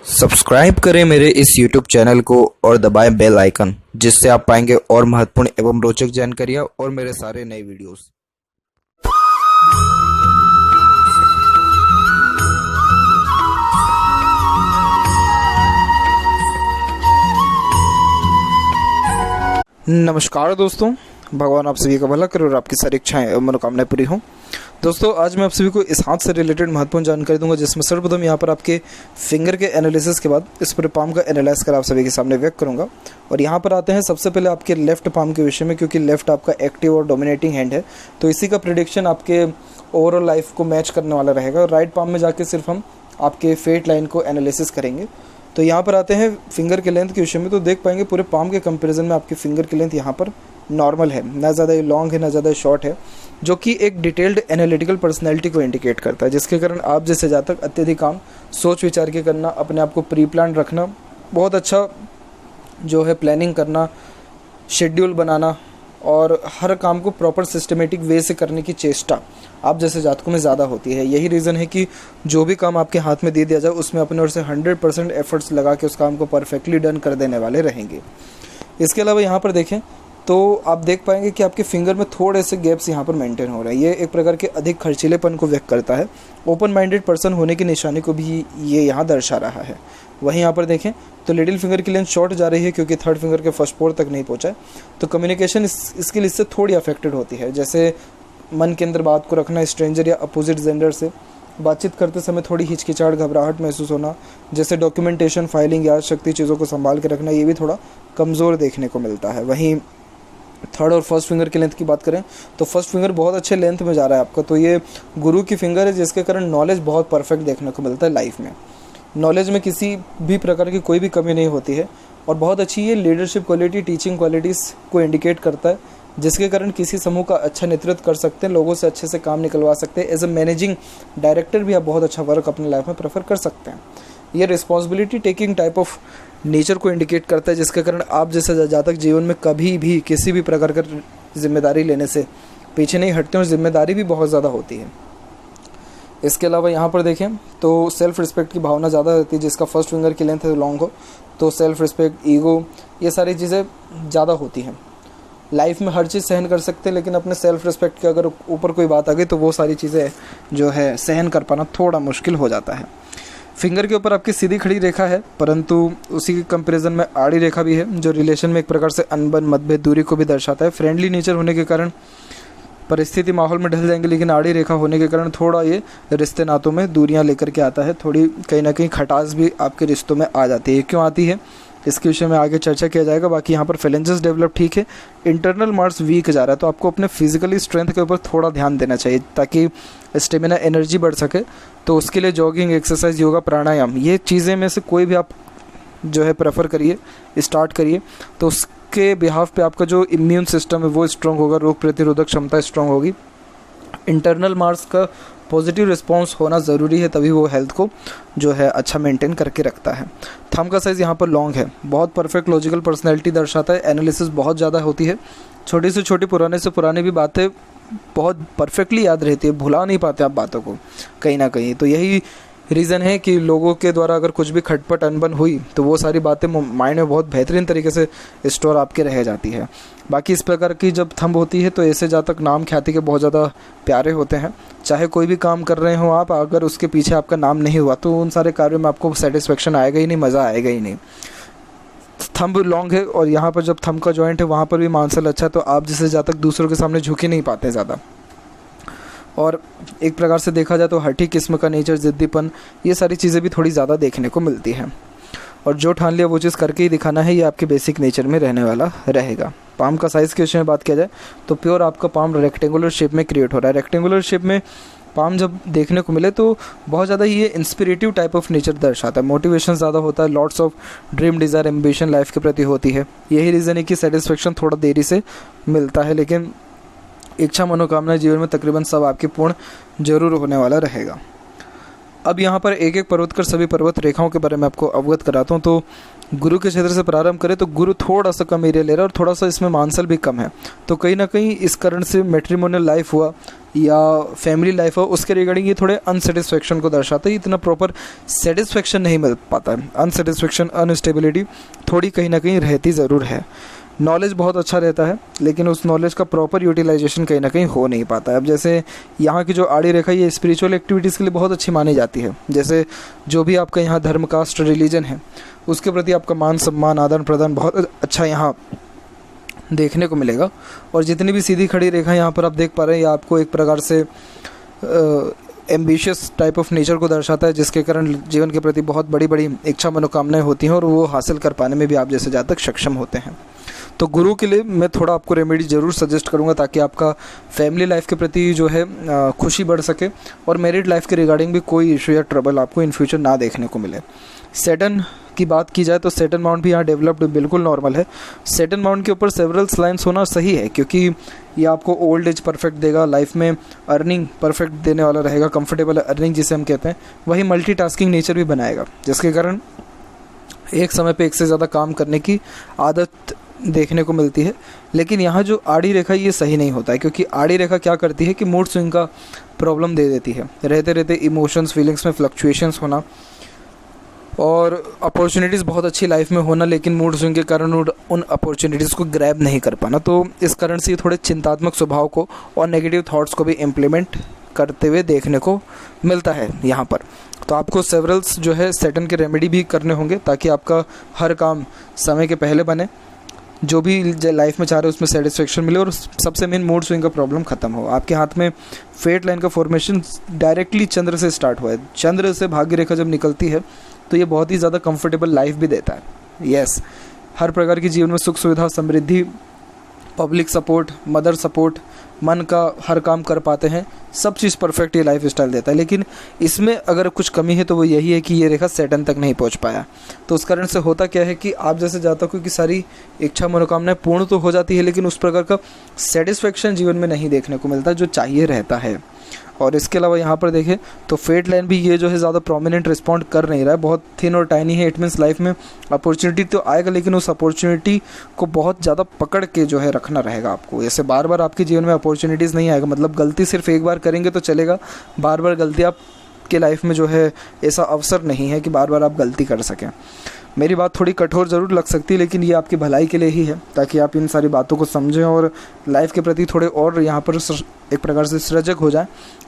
Subscribe करें मेरे इस YouTube चैनल को और दबाएं बेल आइकन, जिससे आप पाएंगे और महत्वपूर्ण एवं रोचक जानकारियाँ और मेरे सारे नए वीडियोस। नमस्कार दोस्तों, भगवान आप सभी का भला करे और आपकी सारी इच्छाएं एवं मनोकामनाएं पूरी हों। दोस्तों, आज मैं आप सभी को इस हाथ से रिलेटेड महत्वपूर्ण जानकारी दूंगा, जिसमें सर्वप्रथम यहाँ पर आपके फिंगर के एनालिसिस के बाद इस पूरे पाम का एनालाइज कर आप सभी के सामने व्यक्त करूंगा। और यहाँ पर आते हैं सबसे पहले आपके लेफ्ट पाम के विषय में, क्योंकि लेफ्ट आपका एक्टिव और डोमिनेटिंग हैंड है, तो इसी का प्रिडिक्शन आपके ओवरऑल लाइफ को मैच करने वाला रहेगा। और राइट पाम में जाके सिर्फ हम आपके फेट लाइन को एनालिसिस करेंगे। तो यहाँ पर आते हैं फिंगर के लेंथ के विषय में, तो देख पाएंगे पूरे पाम के कंपैरिजन में आपके फिंगर की लेंथ यहाँ पर नॉर्मल है, ना ज़्यादा लॉन्ग है ना ज़्यादा शॉर्ट है, जो कि एक डिटेल्ड एनालिटिकल पर्सनैलिटी को इंडिकेट करता है, जिसके कारण आप जैसे जातक अत्यधिक काम सोच विचार के करना, अपने आप को प्री प्लान रखना, बहुत अच्छा जो है प्लानिंग करना, शेड्यूल बनाना और हर काम को प्रॉपर सिस्टमेटिक वे से करने की चेष्टा आप जैसे जातकों में ज़्यादा होती है। यही रीज़न है कि जो भी काम आपके हाथ में दे दिया जाए उसमें अपने ओर से 100% एफर्ट्स लगा के उस काम को परफेक्टली डन कर देने वाले रहेंगे। इसके अलावा यहाँ पर देखें तो आप देख पाएंगे कि आपके फिंगर में थोड़े से गैप्स यहाँ पर मेंटेन हो रहे हैं। ये एक प्रकार के अधिक खर्चीलेपन को व्यक्त करता है। ओपन माइंडेड पर्सन होने की निशानी को भी ये यहाँ दर्शा रहा है। वहीं यहाँ पर देखें तो लिटिल फिंगर की लेंथ शॉर्ट जा रही है, क्योंकि थर्ड फिंगर के फर्स्ट पोर तक नहीं पहुँचा है। तो कम्युनिकेशन स्किल इससे थोड़ी अफेक्टेड होती है, जैसे मन के अंदर बात को रखना, स्ट्रेंजर या अपोजिट जेंडर से बातचीत करते समय थोड़ी हिचकिचाहट, घबराहट महसूस होना, जैसे डॉक्यूमेंटेशन, फाइलिंग, याद शक्ति, चीज़ों को संभाल के रखना, ये भी थोड़ा कमज़ोर देखने को मिलता है। वहीं थर्ड और फर्स्ट फिंगर की लेंथ की बात करें तो फर्स्ट फिंगर बहुत अच्छे लेंथ में जा रहा है आपका, तो ये गुरु की फिंगर है, जिसके कारण नॉलेज बहुत परफेक्ट देखने को मिलता है लाइफ में। नॉलेज में किसी भी प्रकार की कोई भी कमी नहीं होती है और बहुत अच्छी ये लीडरशिप क्वालिटी, टीचिंग क्वालिटीज़ को इंडिकेट करता है, जिसके कारण किसी समूह का अच्छा नेतृत्व कर सकते हैं, लोगों से अच्छे से काम निकलवा सकते हैं। एज ए मैनेजिंग डायरेक्टर भी आप बहुत अच्छा वर्क अपनी लाइफ में प्रेफर कर सकते हैं। ये responsibility taking type of nature को इंडिकेट करता है, जिसके कारण आप जैसे जातक जीवन में कभी भी किसी भी प्रकार का जिम्मेदारी लेने से पीछे नहीं हटते और जिम्मेदारी भी बहुत ज़्यादा होती है। इसके अलावा यहाँ पर देखें तो सेल्फ रिस्पेक्ट की भावना ज़्यादा रहती है, जिसका फर्स्ट फिंगर की लेंथ लॉन्ग हो तो सेल्फ रिस्पेक्ट, ईगो, ये सारी चीज़ें ज़्यादा होती हैं। लाइफ में हर चीज़ सहन कर सकते हैं, लेकिन अपने सेल्फ रिस्पेक्ट के अगर ऊपर कोई बात आ गई तो वो सारी चीज़ें जो है सहन कर पाना थोड़ा मुश्किल हो जाता है। फिंगर के ऊपर आपकी सीधी खड़ी रेखा है, परंतु उसी के कंपैरिजन में आड़ी रेखा भी है, जो रिलेशन में एक प्रकार से अनबन, मतभेद, दूरी को भी दर्शाता है। फ्रेंडली नेचर होने के कारण परिस्थिति माहौल में ढल जाएंगे, लेकिन आड़ी रेखा होने के कारण थोड़ा ये रिश्ते नातों में दूरियां लेकर के आता है, थोड़ी कहीं ना कहीं खटास भी आपके रिश्तों में आ जाती है। क्यों आती है इसके विषय में आगे चर्चा किया जाएगा। बाकी यहाँ पर फेलेंजेस डेवलप ठीक है, इंटरनल मार्स वीक जा रहा है, तो आपको अपने फिजिकली स्ट्रेंथ के ऊपर थोड़ा ध्यान देना चाहिए ताकि स्टेमिना, एनर्जी बढ़ सके। तो उसके लिए जॉगिंग, एक्सरसाइज, योगा, प्राणायाम, ये चीज़ें में से कोई भी आप जो है प्रेफर करिए, स्टार्ट करिए, तो उसके बिहाफ पे आपका जो इम्यून सिस्टम है वो स्ट्रॉन्ग होगा, रोग प्रतिरोधक क्षमता स्ट्रॉन्ग होगी। इंटरनल मार्स का पॉजिटिव रिस्पांस होना ज़रूरी है, तभी वो हेल्थ को जो है अच्छा मेंटेन करके रखता है। थंब का साइज़ यहाँ पर लॉन्ग है, बहुत परफेक्ट लॉजिकल पर्सनैलिटी दर्शाता है। एनालिसिस बहुत ज़्यादा होती है, छोटी से छोटी, पुराने से पुरानी भी बातें बहुत परफेक्टली याद रहती है, भुला नहीं पाते आप बातों को कहीं ना कहीं। तो यही रीज़न है कि लोगों के द्वारा अगर कुछ भी खटपट अनबन हुई तो वो सारी बातें माइंड में बहुत बेहतरीन तरीके से स्टोर आपके रह जाती है। बाकी इस प्रकार की जब थंब होती है तो ऐसे जातक नाम ख्याति के बहुत ज़्यादा प्यारे होते हैं। चाहे कोई भी काम कर रहे हो आप, अगर उसके पीछे आपका नाम नहीं हुआ तो उन सारे कार्यों में आपको सेटिस्फेक्शन आएगा ही नहीं, मज़ा आएगा ही नहीं। थंब लॉन्ग है और यहाँ पर जब थंब का जॉइंट है वहाँ पर भी मानसल अच्छा है, तो आप जैसे जातक दूसरों के सामने झुक ही नहीं पाते ज़्यादा। और एक प्रकार से देखा जाए तो हठी किस्म का नेचर, ज़िद्दीपन, ये सारी चीज़ें भी थोड़ी ज़्यादा देखने को मिलती हैं। और जो ठान लिया वो चीज़ करके ही दिखाना है, ये आपके बेसिक नेचर में रहने वाला रहेगा। पाम का साइज़ के विषय में बात किया जाए तो प्योर आपका पाम रेक्टेंगुलर शेप में क्रिएट हो रहा है। रेक्टेंगुलर शेप में पाम जब देखने को मिले तो बहुत ज़्यादा ये इंस्पिरेटिव टाइप ऑफ नेचर दर्शाता है, मोटिवेशन ज़्यादा होता है, lots of dream, desire, ambition life के प्रति होती है। यही रीज़न है कि सेटिस्फेक्शन थोड़ा देरी से मिलता है, लेकिन इच्छा, मनोकामना जीवन में तकरीबन सब आपकी पूर्ण जरूर होने वाला रहेगा। अब यहाँ पर एक एक पर्वत कर सभी पर्वत रेखाओं के बारे में आपको अवगत कराता हूँ। तो गुरु के क्षेत्र से प्रारंभ करें तो गुरु थोड़ा सा कम एरिया ले रहा है और थोड़ा सा इसमें मानसल भी कम है, तो कहीं ना कहीं इस कारण से मैट्रिमोनियल लाइफ हुआ या फैमिली लाइफ हो उसके रिगार्डिंग ये थोड़े अनसेटिस्फेक्शन को दर्शाता है। इतना प्रॉपर सेटिस्फेक्शन नहीं मिल पाता है, अनसेटिस्फेक्शन अनस्टेबिलिटी थोड़ी कहीं ना कहीं रहती ज़रूर है। नॉलेज बहुत अच्छा रहता है लेकिन उस नॉलेज का प्रॉपर यूटिलाइजेशन कहीं ना कहीं हो नहीं पाता है। अब जैसे यहाँ की जो आड़ी रेखा ये स्पिरिचुअल एक्टिविटीज़ के लिए बहुत अच्छी मानी जाती है। जैसे जो भी आपका यहाँ धर्म कास्ट रिलीजन है उसके प्रति आपका मान सम्मान आदान प्रदान बहुत अच्छा यहाँ देखने को मिलेगा। और जितनी भी सीधी खड़ी रेखा यहाँ पर आप देख पा रहे हैं ये आपको एक प्रकार से एम्बिशियस टाइप ऑफ नेचर को दर्शाता है, जिसके कारण जीवन के प्रति बहुत बड़ी बड़ी इच्छा मनोकामनाएं होती हैं और वो हासिल कर पाने में भी आप जैसे ज़्यादा सक्षम होते हैं। तो गुरु के लिए मैं थोड़ा आपको रेमेडी ज़रूर सजेस्ट करूंगा ताकि आपका फैमिली लाइफ के प्रति जो है खुशी बढ़ सके और मैरिड लाइफ के रिगार्डिंग भी कोई इशू या ट्रबल आपको इन फ्यूचर ना देखने को मिले। सैटर्न की बात की जाए तो सैटर्न माउंट भी यहाँ डेवलप्ड बिल्कुल नॉर्मल है। सैटर्न माउंट के ऊपर सेवरल लाइन्स होना सही है क्योंकि ये आपको ओल्ड एज परफेक्ट देगा, लाइफ में अर्निंग परफेक्ट देने वाला रहेगा, कंफर्टेबल अर्निंग जिसे हम कहते हैं, वही मल्टीटास्किंग नेचर भी बनाएगा जिसके कारण एक समय पे एक से ज़्यादा काम करने की आदत देखने को मिलती है। लेकिन यहाँ जो आड़ी रेखा ये सही नहीं होता है क्योंकि आड़ी रेखा क्या करती है कि मूड स्विंग का प्रॉब्लम दे देती है, रहते रहते इमोशंस फीलिंग्स में फ्लक्चुएशंस होना और अपॉर्चुनिटीज़ बहुत अच्छी लाइफ में होना लेकिन मूड स्विंग के कारण उन अपॉर्चुनिटीज़ को ग्रैब नहीं कर पाना। तो इस कारण से थोड़े चिंतात्मक स्वभाव को और नेगेटिव थॉट्स को भी इम्प्लीमेंट करते हुए देखने को मिलता है यहाँ पर। तो आपको सेवरल्स जो है सैटर्न के रेमेडी भी करने होंगे ताकि आपका हर काम समय के पहले बने, जो भी लाइफ में चाह रहे हो उसमें सेटिस्फेक्शन मिले और सबसे मेन मूड स्विंग का प्रॉब्लम खत्म हो। आपके हाथ में फेट लाइन का फॉर्मेशन डायरेक्टली चंद्र से स्टार्ट हुआ है। चंद्र से भाग्य रेखा जब निकलती है तो ये बहुत ही ज़्यादा कंफर्टेबल लाइफ भी देता है। यस, हर प्रकार की जीवन में सुख सुविधा समृद्धि, पब्लिक सपोर्ट, मदर सपोर्ट, मन का हर काम कर पाते हैं, सब चीज़ परफेक्ट ये लाइफ स्टाइल देता है। लेकिन इसमें अगर कुछ कमी है तो वो यही है कि ये रेखा सैटर्न तक नहीं पहुंच पाया। तो उस कारण से होता क्या है कि आप जैसे जातकों की सारी इच्छा मनोकामनाएं पूर्ण तो हो जाती है लेकिन उस प्रकार का सेटिस्फेक्शन जीवन में नहीं देखने को मिलता जो चाहिए रहता है। और इसके अलावा यहाँ पर देखें तो फेट लाइन भी ये जो है ज़्यादा प्रोमिनेंट रिस्पॉन्ड कर नहीं रहा है, बहुत थिन और टाइनी है। इट मीन्स लाइफ में अपॉर्चुनिटी तो आएगा लेकिन उस अपॉर्चुनिटी को बहुत ज़्यादा पकड़ के जो है रखना रहेगा आपको। जैसे बार बार आपके जीवन में अपॉर्चुनिटीज़ नहीं आएगा, मतलब गलती सिर्फ एक बार करेंगे तो चलेगा, बार बार गलती आपके लाइफ में जो है ऐसा अवसर नहीं है कि बार बार आप गलती कर सकें। मेरी बात थोड़ी कठोर ज़रूर लग सकती है लेकिन ये आपकी भलाई के लिए ही है ताकि आप इन सारी बातों को समझें और लाइफ के प्रति थोड़े और यहाँ पर एक प्रकार से सृजक हो जाएं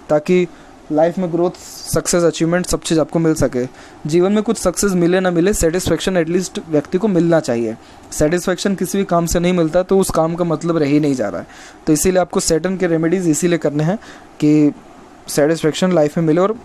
ताकि लाइफ में ग्रोथ सक्सेस अचीवमेंट सब चीज़ आपको मिल सके। जीवन में कुछ सक्सेस मिले ना मिले, सेटिस्फेक्शन एटलीस्ट व्यक्ति को मिलना चाहिए। सेटिस्फेक्शन किसी भी काम से नहीं मिलता तो उस काम का मतलब रह ही नहीं जा रहा है। तो इसीलिए आपको सैटर्न के रेमेडीज़ इसीलिए करने हैं कि सेटिस्फेक्शन लाइफ में मिले और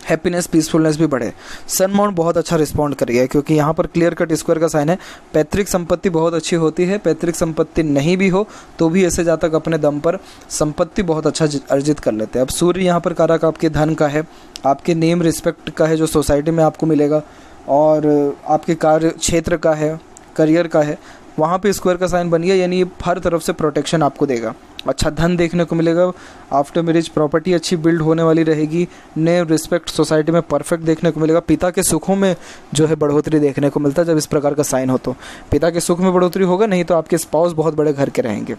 हैप्पीनेस पीसफुलनेस भी बढ़े। सन माउंट बहुत अच्छा रिस्पॉन्ड कर गया है क्योंकि यहाँ पर क्लियर कट स्क्वायर का साइन है। पैतृक संपत्ति बहुत अच्छी होती है, पैतृक संपत्ति नहीं भी हो तो भी ऐसे जातक अपने दम पर संपत्ति बहुत अच्छा अर्जित कर लेते हैं। अब सूर्य यहाँ पर कारक आपके धन का है, आपके नेम रिस्पेक्ट का है जो सोसाइटी में आपको मिलेगा और आपके कार्य क्षेत्र का है, करियर का है। वहाँ पे स्क्वायर का साइन बन गया यानी हर तरफ से प्रोटेक्शन आपको देगा, अच्छा धन देखने को मिलेगा। आफ्टर मैरिज प्रॉपर्टी अच्छी बिल्ड होने वाली रहेगी, नेम रिस्पेक्ट सोसाइटी में परफेक्ट देखने को मिलेगा। पिता के सुखों में जो है बढ़ोतरी देखने को मिलता है जब इस प्रकार का साइन हो तो पिता के सुख में बढ़ोतरी होगा, नहीं तो आपके स्पाउस बहुत बड़े घर के रहेंगे।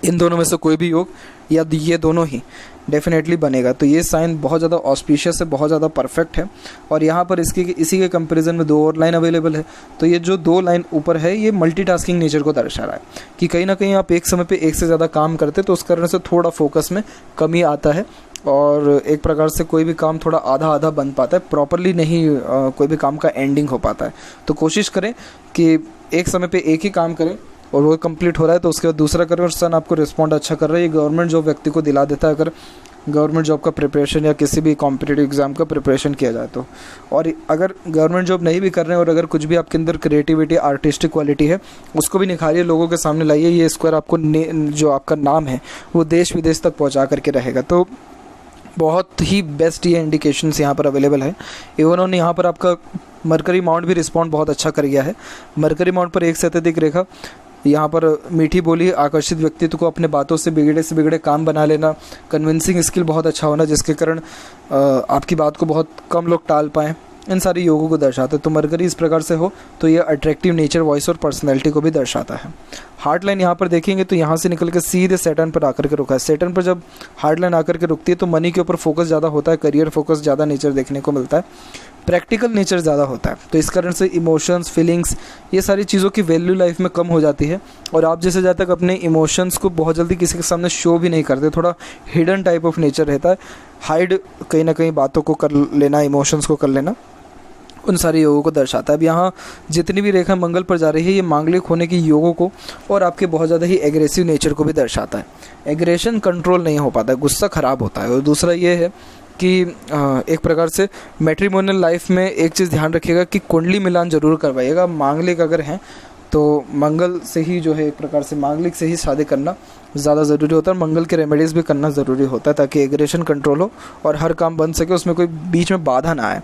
इन दोनों में से कोई भी योग या ये दोनों ही डेफिनेटली बनेगा। तो ये साइन बहुत ज़्यादा ऑस्पिशियस है, बहुत ज़्यादा परफेक्ट है। और यहाँ पर इसी के कंपैरिजन में 2 और लाइन अवेलेबल है। तो ये जो 2 लाइन ऊपर है ये मल्टीटास्किंग नेचर को दर्शा रहा है कि कहीं ना कहीं आप एक समय पे एक से ज़्यादा काम करते तो उस कारण से थोड़ा फोकस में कमी आता है और एक प्रकार से कोई भी काम थोड़ा आधा आधा बन पाता है, प्रॉपरली नहीं कोई भी काम का एंडिंग हो पाता है। तो कोशिश करें कि एक समय पे एक ही काम करें और वो कंप्लीट हो रहा है तो उसके बाद दूसरा करें और सन आपको रिस्पॉन्ड अच्छा कर रहा है। ये गवर्नमेंट जॉब व्यक्ति को दिला देता है अगर गवर्नमेंट जॉब का प्रिपरेशन या किसी भी कॉम्पिटिटिव एग्ज़ाम का प्रिपरेशन किया जाए तो। और अगर गवर्नमेंट जॉब नहीं भी कर रहे हैं और अगर कुछ भी आपके अंदर क्रिएटिविटी आर्टिस्टिक क्वालिटी है उसको भी निखारिए, लोगों के सामने लाइए। ये स्क्वायर आपको जो आपका नाम है वो देश विदेश तक पहुँचा करके रहेगा। तो बहुत ही बेस्ट ये इंडिकेशंस यहाँ पर अवेलेबल है। इवन उन्होंने यहाँ पर आपका मरकरी माउंट भी रिस्पॉन्ड बहुत अच्छा कर गया है। मरकरी माउंट पर एक से अत्यधिक रेखा यहाँ पर मीठी बोली, आकर्षित व्यक्तित्व को अपने बातों से बिगड़े काम बना लेना, कन्विंसिंग स्किल बहुत अच्छा होना जिसके कारण आपकी बात को बहुत कम लोग टाल पाएँ, इन सारी योगों को दर्शाता है। तो मरकरी इस प्रकार से हो तो ये अट्रैक्टिव नेचर, वॉइस और पर्सनैलिटी को भी दर्शाता है। हार्ट लाइन यहाँ पर देखेंगे तो यहाँ से निकल के सीधे सैटर्न पर आकर के रुका है। सैटर्न पर जब हार्ट लाइन आकर के रुकती है तो मनी के ऊपर फोकस ज़्यादा होता है, करियर फोकस ज़्यादा नेचर देखने को मिलता है, प्रैक्टिकल नेचर ज़्यादा होता है। तो इस कारण से इमोशंस, फीलिंग्स, ये सारी चीज़ों की वैल्यू लाइफ में कम हो जाती है और आप जैसे ज़्यादा तक अपने इमोशंस को बहुत जल्दी किसी के सामने शो भी नहीं करते, थोड़ा हिडन टाइप ऑफ नेचर रहता है, हाइड कहीं ना कहीं बातों को कर लेना, इमोशंस को कर लेना, उन सारे योगों को दर्शाता है। अब यहाँ जितनी भी रेखा मंगल पर जा रही है ये मांगलिक होने की योगों को और आपके बहुत ज़्यादा ही एग्रेसिव नेचर को भी दर्शाता है। एग्रेशन कंट्रोल नहीं हो पाता है, गुस्सा ख़राब होता है। और दूसरा ये है कि एक प्रकार से मैट्रिमोनियल लाइफ में एक चीज़ ध्यान रखिएगा कि कुंडली मिलान ज़रूर करवाइएगा। मांगलिक अगर हैं तो मंगल से ही जो है एक प्रकार से मांगलिक से ही शादी करना ज़्यादा ज़रूरी होता है। मंगल के रेमेडीज़ भी करना ज़रूरी होता है ताकि एग्रेशन कंट्रोल हो और हर काम बन सके, उसमें कोई बीच में बाधा ना आए।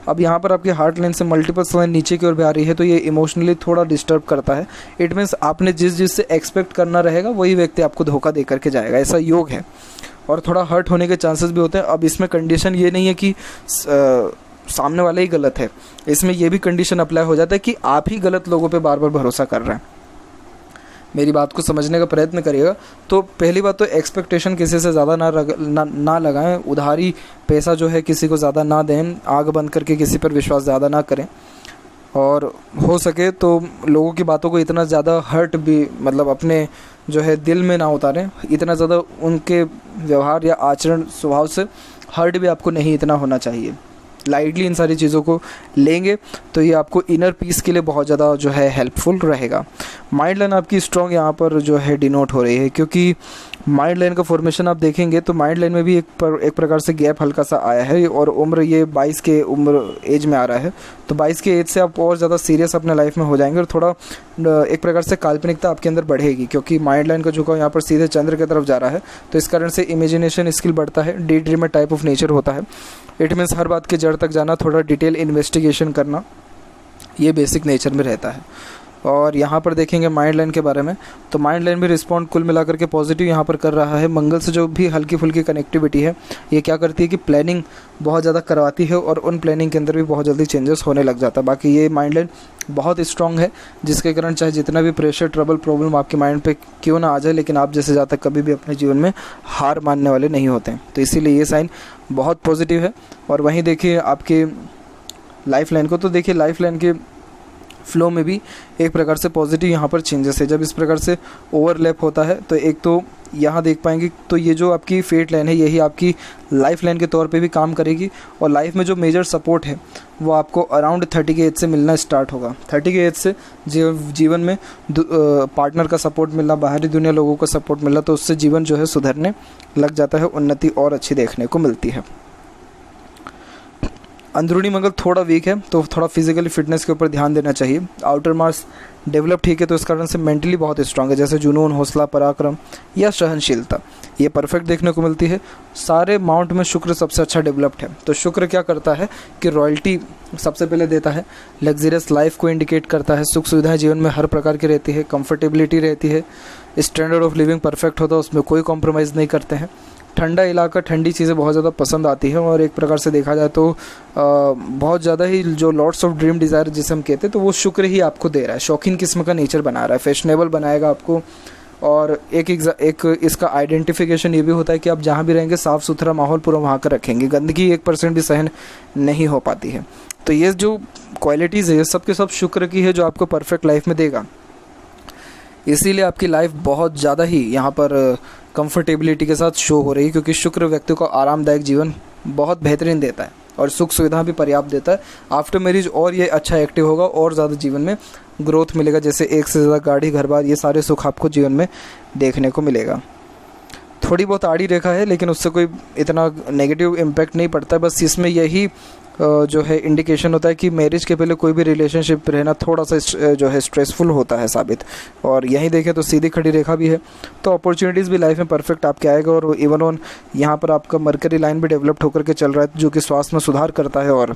अब यहाँ पर आपके हार्ट लाइन से मल्टीपल लाइन नीचे की ओर भी आ रही है तो ये इमोशनली थोड़ा डिस्टर्ब करता है। इट मीन्स आपने जिस से एक्सपेक्ट करना रहेगा वही व्यक्ति आपको धोखा दे करके जाएगा, ऐसा योग है और थोड़ा हर्ट होने के चांसेस भी होते हैं। अब इसमें कंडीशन ये नहीं है कि सामने वाला ही गलत है, इसमें यह भी कंडीशन अप्लाई हो जाता है कि आप ही गलत लोगों पे बार बार भरोसा कर रहे हैं। मेरी बात को समझने का प्रयत्न करिएगा। तो पहली बात तो एक्सपेक्टेशन किसी से ज़्यादा ना लगाएं, उधारी पैसा जो है किसी को ज़्यादा ना दें, आग बंद करके किसी पर विश्वास ज़्यादा ना करें और हो सके तो लोगों की बातों को इतना ज़्यादा हर्ट भी मतलब अपने जो है दिल में ना उतारें, इतना ज़्यादा उनके व्यवहार या आचरण स्वभाव से हर्ट भी आपको नहीं इतना होना चाहिए। लाइटली इन सारी चीज़ों को लेंगे तो ये आपको इनर पीस के लिए बहुत ज़्यादा जो है हेल्पफुल रहेगा। माइंड लाइन आपकी स्ट्रॉन्ग यहाँ पर जो है डिनोट हो रही है क्योंकि माइंड लाइन का फॉर्मेशन आप देखेंगे तो माइंड लाइन में भी एक प्रकार से गैप हल्का सा आया है और उम्र ये 22 के उम्र एज में आ रहा है। तो 22 के एज से आप और ज़्यादा सीरियस अपने लाइफ में हो जाएंगे और थोड़ा एक प्रकार से काल्पनिकता आपके अंदर बढ़ेगी क्योंकि माइंड लाइन का झुकाव यहाँ पर सीधे चंद्र की तरफ जा रहा है। तो इस कारण से इमेजिनेशन स्किल बढ़ता है, day dreamer type of nature होता है। इट मीन्स हर बात के जड़ तक जाना, थोड़ा डिटेल इन्वेस्टिगेशन करना, ये बेसिक नेचर में रहता है। और यहाँ पर देखेंगे माइंड लाइन के बारे में तो माइंड लाइन भी रिस्पॉन्ड कुल मिलाकर के पॉजिटिव यहाँ पर कर रहा है। मंगल से जो भी हल्की फुल्की कनेक्टिविटी है ये क्या करती है कि प्लानिंग बहुत ज़्यादा करवाती है और उन प्लानिंग के अंदर भी बहुत जल्दी चेंजेस होने लग जाता है। बाकी ये माइंड लाइन बहुत स्ट्रॉन्ग है जिसके कारण चाहे जितना भी प्रेशर, ट्रबल, प्रॉब्लम आपके माइंड पे क्यों ना आ जाए लेकिन आप जैसे ज़्यादा कभी भी अपने जीवन में हार मानने वाले नहीं होते हैं। तो इसीलिए ये साइन बहुत पॉजिटिव है। और वहीं देखिए आपके लाइफ लाइन को तो देखिए लाइफ लाइन के फ्लो में भी एक प्रकार से पॉजिटिव यहाँ पर चेंजेस है। जब इस प्रकार से ओवरलैप होता है तो एक तो यहाँ देख पाएंगे तो ये जो आपकी फेट लाइन है यही आपकी लाइफ लाइन के तौर पे भी काम करेगी और लाइफ में जो मेजर सपोर्ट है वो आपको अराउंड 30 के एज से मिलना स्टार्ट होगा। 30 के एज से जीवन में पार्टनर का सपोर्ट मिलना, बाहरी दुनिया लोगों का सपोर्ट मिलना, तो उससे जीवन जो है सुधरने लग जाता है, उन्नति और अच्छी देखने को मिलती है। अंदरूनी मंगल थोड़ा वीक है तो थोड़ा फिजिकली फिटनेस के ऊपर ध्यान देना चाहिए। आउटर मार्स डेवलप ठीक है तो इस कारण से मेंटली बहुत स्ट्रांग है, जैसे जुनून, हौसला, पराक्रम या सहनशीलता, ये परफेक्ट देखने को मिलती है। सारे माउंट में शुक्र सबसे अच्छा डेवलप्ड है। तो शुक्र क्या करता है कि रॉयल्टी सबसे पहले देता है, लग्जरियस लाइफ को इंडिकेट करता है, सुख सुविधाएं जीवन में हर प्रकार की रहती है, कंफर्टेबिलिटी रहती है, स्टैंडर्ड ऑफ लिविंग परफेक्ट होता है, उसमें कोई कॉम्प्रोमाइज़ नहीं करते हैं, ठंडा इलाका, ठंडी चीज़ें बहुत ज़्यादा पसंद आती है और एक प्रकार से देखा जाए तो बहुत ज़्यादा ही जो लॉट्स ऑफ ड्रीम डिज़ायर जिसे हम कहते हैं तो वो शुक्र ही आपको दे रहा है। शौकीन किस्म का नेचर बना रहा है, फैशनेबल बनाएगा आपको। और एक इसका आइडेंटिफिकेशन ये भी होता है कि आप जहाँ भी रहेंगे साफ़ सुथरा माहौल पूरा वहाँ का रखेंगे, गंदगी 1% भी सहन नहीं हो पाती है। तो ये जो क्वालिटीज़ है ये सब के सब शुक्र की है जो आपको परफेक्ट लाइफ में देगा। इसीलिए आपकी लाइफ बहुत ज़्यादा ही यहाँ पर कंफर्टेबिलिटी के साथ शो हो रही है क्योंकि शुक्र व्यक्ति को आरामदायक जीवन बहुत बेहतरीन देता है और सुख सुविधा भी पर्याप्त देता है। आफ्टर मैरिज और ये अच्छा एक्टिव होगा और ज़्यादा जीवन में ग्रोथ मिलेगा, जैसे एक से ज़्यादा गाड़ी, घर बार, ये सारे सुख आपको जीवन में देखने को मिलेगा। थोड़ी बहुत आड़ी रेखा है लेकिन उससे कोई इतना नेगेटिव इम्पैक्ट नहीं पड़ता है। बस इसमें यही जो है इंडिकेशन होता है कि मैरिज के पहले कोई भी रिलेशनशिप रहना थोड़ा सा जो है स्ट्रेसफुल होता है साबित। और यहीं देखें तो सीधी खड़ी रेखा भी है तो अपॉर्चुनिटीज़ भी लाइफ में परफेक्ट आपके आएगा। और इवन ऑन यहाँ पर आपका मरकरी लाइन भी डेवलप्ड होकर के चल रहा है जो कि स्वास्थ्य में सुधार करता है और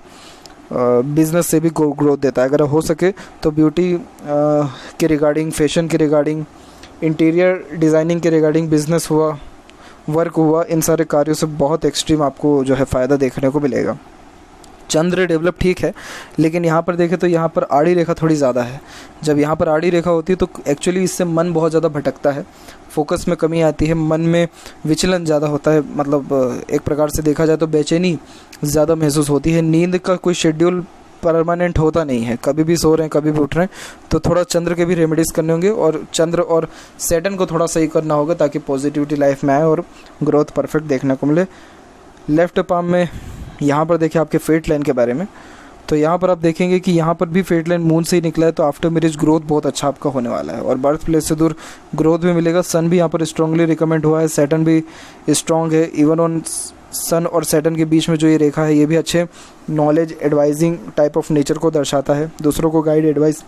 बिजनेस से भी ग्रोथ देता है। अगर हो सके तो ब्यूटी के रिगार्डिंग, फैशन के रिगार्डिंग, इंटीरियर डिज़ाइनिंग के रिगार्डिंग बिज़नेस हुआ, वर्क हुआ, इन सारे कार्यों से बहुत एक्सट्रीम आपको जो है फ़ायदा देखने को मिलेगा। चंद्र डेवलप ठीक है, लेकिन यहाँ पर देखें तो यहाँ पर आड़ी रेखा थोड़ी ज़्यादा है। जब यहाँ पर आड़ी रेखा होती है तो एक्चुअली इससे मन बहुत ज़्यादा भटकता है, फोकस में कमी आती है, मन में विचलन ज़्यादा होता है। मतलब एक प्रकार से देखा जाए तो बेचैनी ज़्यादा महसूस होती है। नींद का कोई शेड्यूल परमानेंट होता नहीं है, कभी भी सो रहे हैं कभी भी उठ रहे हैं। तो थोड़ा चंद्र के भी रेमेडीज़ करने होंगे और चंद्र और सैटर्न को थोड़ा सही करना होगा ताकि पॉजिटिविटी लाइफ में आए और ग्रोथ परफेक्ट देखने को मिले। लेफ्ट पाम में यहाँ पर देखिए आपके फेट लाइन के बारे में, तो यहाँ पर आप देखेंगे कि यहाँ पर भी फेट लाइन मून से ही निकला है, तो आफ्टर मैरिज ग्रोथ बहुत अच्छा आपका होने वाला है और बर्थ प्लेस से दूर ग्रोथ भी मिलेगा। सन भी यहाँ पर स्ट्रांगली रिकमेंड हुआ है, सैटर्न भी स्ट्रांग है। इवन ऑन सन और सैटर्न के बीच में जो ये रेखा है ये भी अच्छे knowledge advising type of nature को दर्शाता है, दूसरों को गाइड एडवाइस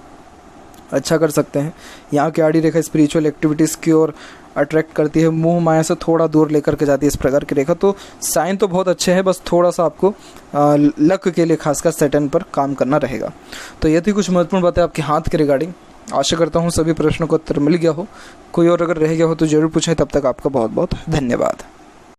अच्छा कर सकते हैं। यहाँ की आड़ी रेखा स्पिरिचुअल एक्टिविटीज़ की ओर अट्रैक्ट करती है, मोह माया से थोड़ा दूर लेकर के जाती है इस प्रकार की रेखा। तो साइन तो बहुत अच्छे हैं, बस थोड़ा सा आपको लक के लिए खासकर सैटर्न पर काम करना रहेगा। तो ये थी कुछ महत्वपूर्ण बातें आपके हाथ के रिगार्डिंग। आशा करता हूँ सभी प्रश्नों का उत्तर मिल गया हो। कोई और अगर रह गया हो तो ज़रूर पूछें। तब तक आपका बहुत बहुत धन्यवाद।